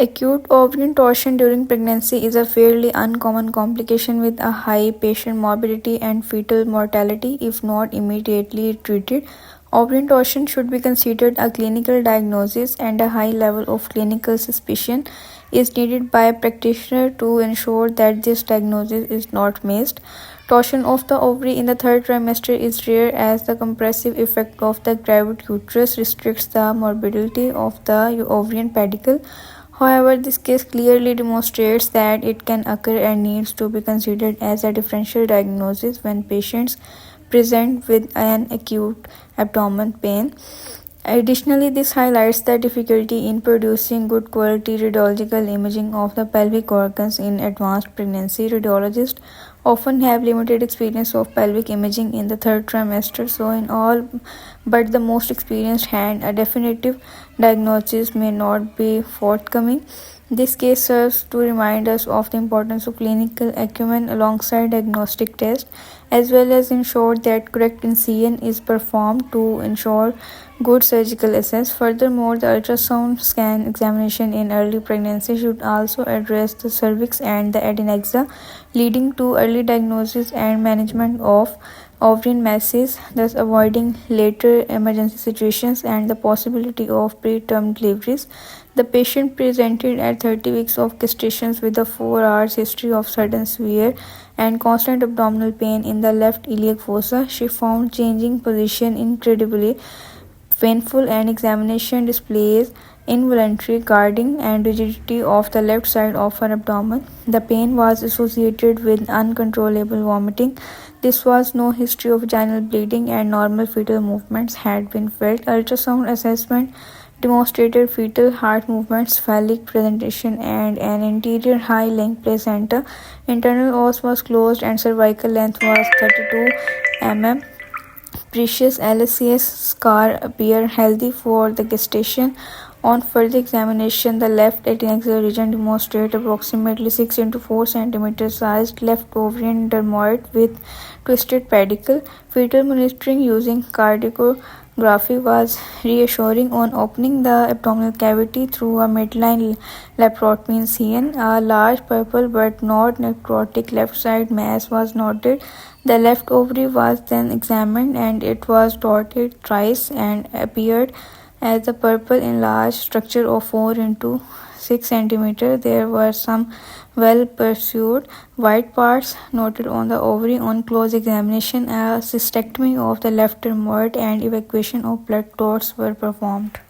Acute ovarian torsion during pregnancy is a fairly uncommon complication with a high patient morbidity and fetal mortality if not immediately treated. Ovarian torsion should be considered a clinical diagnosis, and a high level of clinical suspicion is needed by a practitioner to ensure that this diagnosis is not missed. Torsion of the ovary in the third trimester is rare as the compressive effect of the gravid uterus restricts the mobility of the ovarian pedicle. However, this case clearly demonstrates that it can occur and needs to be considered as a differential diagnosis when patients present with an acute abdominal pain. Additionally, this highlights the difficulty in producing good quality radiological imaging of the pelvic organs in advanced pregnancy. Radiologists often have limited experience of pelvic imaging in the third trimester, so in all but the most experienced hand, a definitive diagnosis may not be forthcoming. This case serves to remind us of the importance of clinical acumen alongside diagnostic tests, as well as ensure that correct incision is performed to ensure good surgical access. Furthermore, the ultrasound scan examination in early pregnancy should also address the cervix and the adnexa, leading to early diagnosis and management of ovarian masses, thus avoiding later emergency situations and the possibility of preterm deliveries. The patient presented at 30 weeks of gestation with a 4 hour history of sudden severe and constant abdominal pain in the left iliac fossa. She found changing position incredibly painful, and examination displays involuntary guarding and rigidity of the left side of her abdomen. The pain was associated with uncontrollable vomiting. This was no history of vaginal bleeding, and normal fetal movements had been felt. Ultrasound assessment demonstrated fetal heart movements, phallic presentation, and an anterior high length placenta. Internal os was closed, and cervical length was 32 mm. Precious LCS scar appear healthy for the gestation. On further examination, the left adnexal region demonstrated approximately 6 into 4 cm sized left ovarian dermoid with twisted pedicle. Fetal monitoring using cardiography was reassuring. On opening the abdominal cavity through a midline laparotomy incision, a large purple but not necrotic left side mass was noted. The left ovary was then examined, and it was dotted thrice and appeared as a purple enlarged structure of 4 into 6 cm. There were some well pursued white parts noted on the ovary. On close examination, a cystectomy of the left dermoid and evacuation of blood clots were performed.